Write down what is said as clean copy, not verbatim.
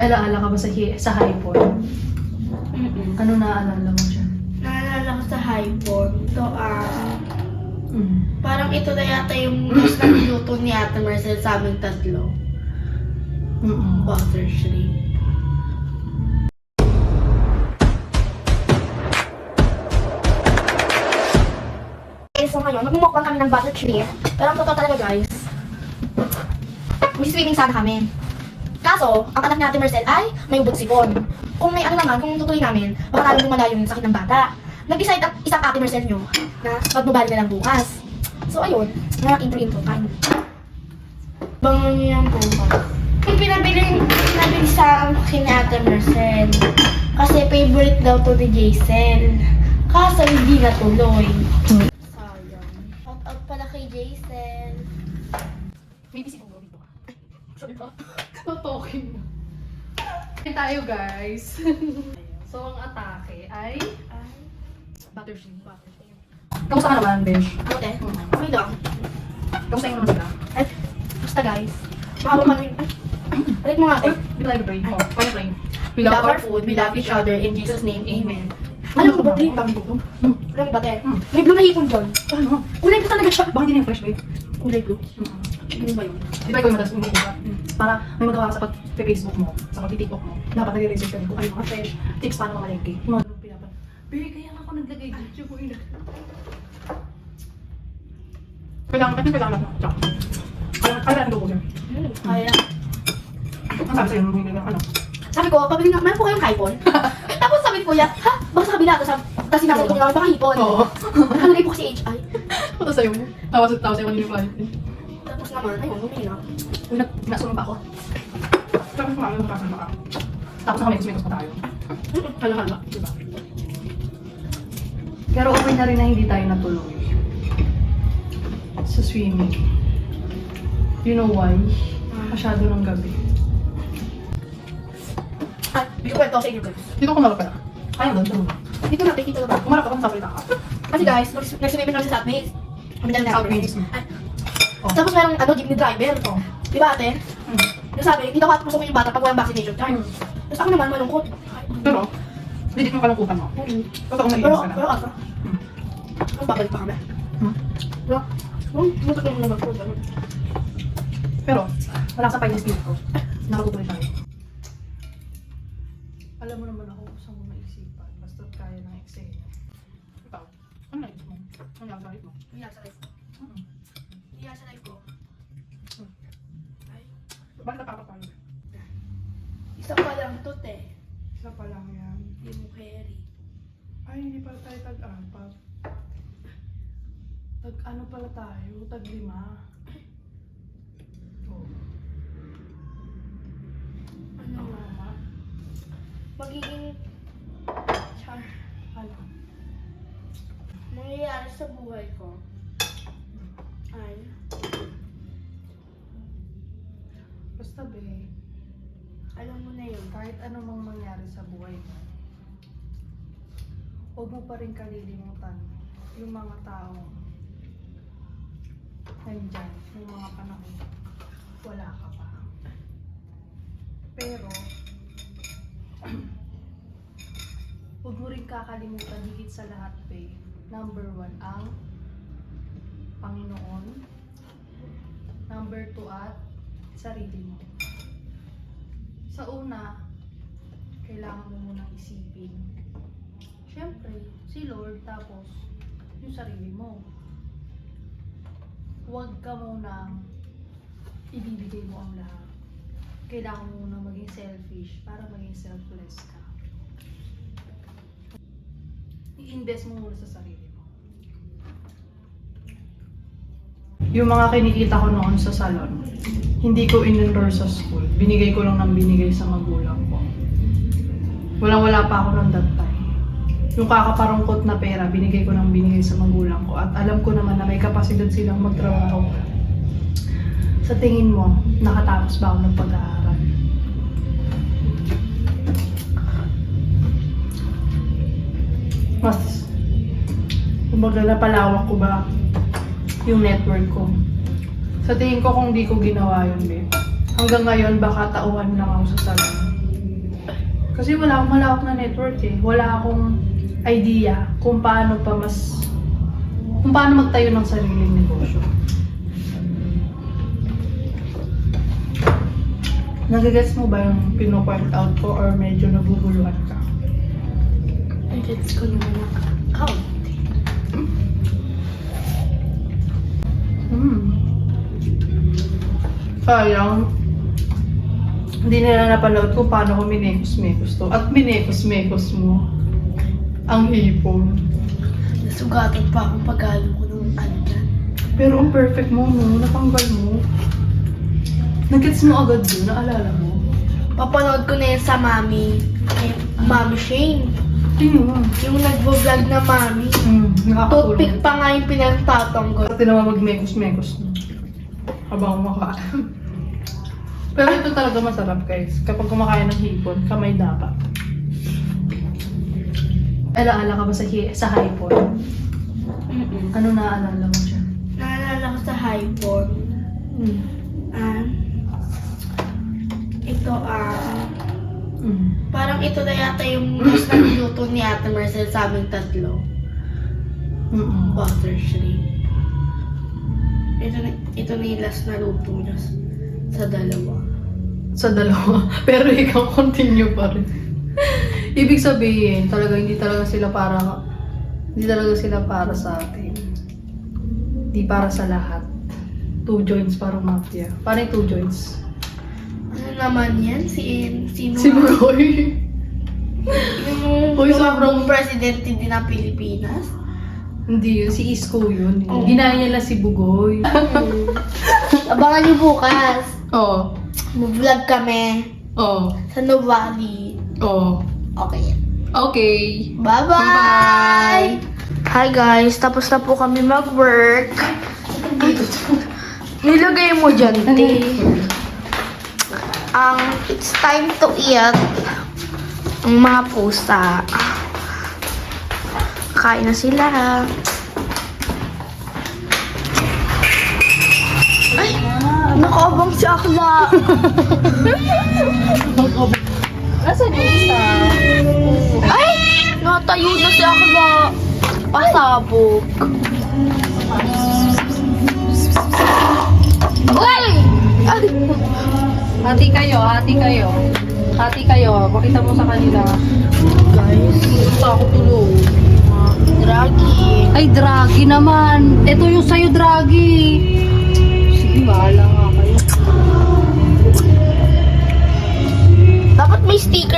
Alaala ka ba sa hypon? Ano naaalala mo dyan? Naalala ko sa hypon. Ito parang ito na yata yung mas naluto ni Ate Marcel sa aming tatlo. Butter shrimp. Okay, so ngayon, magmumukbang kami ng butter shrimp. Pero ang totoo talaga guys, may swimming sana kami. Kaso, ang anak ni Ate Marcel ay may ubod sipon. Kung may ano naman, kung tutuloy namin, baka lalong lumalayo yung sakit ng bata. Nag-decide ang isang Ate Marcel nyo na magbabali na lang bukas. So ayun, intro time. Bangon niya yan bukas. Yung pinabili sa akin ni Ate Marcel. Kasi favorite daw to ni Jason. Kaso hindi natuloy. Sayang. Shout out pala kay Jason. May bisip mo dito. Sorry ba? Totokin mo. Kain tayo guys. So ang atake ay butter shrimp. Kamusta ka naman, Besh? Ako te? Okay lang. Kamusta yung naman sila? Ay, basta guys. Mahaba pa rin. Alit mo nga te. We like to pray. Oh, why you praying? We love our food, we love each other, in Jesus' name, Amen. Alam mo ba, green bang buto? Alam mo ba, te? May blue na hipon dyan. Ano? Kulay blue talaga siya. Baka hindi na yung fresh, babe. Kulay blue. Ano ba yun? Di ba ikaw yung madalas umuulat? Para may magawa ka sa pag-Facebook mo, sa pag-tiktok mo, dapat nag-research ka rin kung ano yung mga fresh tips paano mamalengke. Yung mga ganun pinapan. Babe, kaya ako naglagay dito ko ina. Kailangan natin. Tsaka. Kaya natin lubusin. Kaya. Ang sabi sa'yo, hindi na ano. Sabi ko, pabili nga, meron po kayong hipon? Tapos sabi ko, kuya, ha? Baka sa kabila, tapos sinasabi ko nga, baka hipon. Oo. Nakalagay po kasi HI. Punta sa'yo mo. Tawas sa'yo yung client. Tapos naman, ayun, umiinom. Uy, nagsunod pa ako. Tapos kumain ng kasama ka. Tapos nakamekos-mekos pa tayo. Hala-hala, diba? Pero okay na rin na hindi tayo natuloy sa swimming. You know why? Masyado ng gabi. Ay, hindi ko kwento sa inyo guys. Dito kumarap ka na. Kaya doon, doon. Dito na, dito na. Kumarap ka pa, sasalita ka. Kasi guys, nag-swimming kami sa Southbase. Kami dala Southbase. Ay. Oh. Tapos merong jeepney driver. Oh. Di ba ate? Yung sabi, hindi daw pasok yung bata pag walang vaccination card. Tapos ako naman, malungkot. Pero, legit mo kalungkutan mo. Tapos ako naiinis ka na. Pero asa? Babalik pa kami. Pero, mutot yung naman ko. Pero, wala sa finance bill ko. Nakatutuloy tayo. Alam mo naman ako kung saan mo naisipan. Basta kaya ng eksena. Ikaw, ano naisip mo? Ano yung salit mo? Iyan sa life ko. Iyan sa life ko. Ay, Bakit napapapalo? isa pa lang to, te. Isa pa lang yan. Hindi mo carry. Ay, hindi pala tayo tag-apat. Tag-ano pala tayo? Tag-5. Oh. Ano? Mama. Magiging char. Ano? Mangyayari sa buhay ko ay Basta be, alam mo na yun. kahit ano mang mangyari sa buhay mo, huwag mo pa rin kalilimutan yung mga tao nandyan, yung mga panahon, wala ka pa. Pero, huwag mo rin kakalimutan higit sa lahat, be, number 1 ang Panginoon, number 2 at sarili mo. Sa una, kailangan mo munang isipin, syempre, si Lord, tapos yung sarili mo. Huwag ka munang ibibigay mo ang lahat. Kailangan mo munang maging selfish para maging selfless ka. I-invest mo muna sa sarili mo. Yung mga kinikita ko noon sa salon, hindi ko in-enroll sa school. Binigay ko lang ng binigay sa magulang ko. Walang-wala pa ako noon that time. Yung kakaparungkot na pera, binigay ko ng binigay sa magulang ko. At alam ko naman na may kapasidad silang magtrabaho. Sa tingin mo, nakatapos ba ako ng pag-aaral? Mas, kumbaga napalawak ko ba yung network ko? Sa tingin ko kung di ko ginawa yun, babe, hanggang ngayon baka tauhan lang ako sa salon. Kasi wala akong malawak na network eh. Wala akong idea kung paano magtayo ng sariling negosyo. Nagigets mo ba yung pino-point out ko or medyo naguguluhan ka? Gets ko naman ang account. Sayang. Hindi nila napanood kung paano ko minekos-mekos to. At minekos-mekos mo ang hipon. Nasugatan pa akong pagalo ko ng ano dyan. Pero ang perfect mo, no? Natanggal mo. Nagets mo agad yun, naalala mo? Papanood ko na yun sa Mami. Mami Shane. Tingnan mo. Yung nagvo-vlog na Mami. Nakakatulong. Toothpick pa nga yung pinagtatanggol. Pati naman magmekos-mekos no? Habang kumakain. Pero ito talaga masarap guys. Kapag kumakain ng hipon, kamay dapat. Alaala ka ba sa hipon? Ano naaalala mo siya? Naalala ko sa Hypon. Ito parang ito na yata yung mas naluto ni Ate Marcel sa aming tatlo. Butter shrimp. Ito na yung last na luto niya sa dalawa. Sa dalawa. Pero ikaw continue pa rin. Ibig sabihin, hindi talaga sila para sa atin. Hindi para sa lahat. 2 joints parang mafia. Paano yung 2 joints? Ano naman yan? Sino Si Bugoy. Yung Uy, sobrang presidente din ng Pilipinas. Hindi yun, si Isko yun. Oh. Ginaya niya lang si Bugoy. Abangan niyo bukas. Oo. Mag-vlog kami Oo. sa Novali. Oo. Okay. Okay. Bye-bye! Hi guys, tapos na po kami mag-work. Nilagay mo dyan, te. It's time to eat. Ang mga pusa. Kain na sila. Ay! Nakaabang si Akla. Nasaan yung isa? Ay! Natayo na si Akla. Pasabog. Uy! Ay! Hati kayo. Pakita mo sa kanila. Guys, Gusto ako tulog. Draghi. Ay, Draghi naman. Ito yung sa'yo, Draghi. Sige, bahala nga kayo. Dapat may sticker.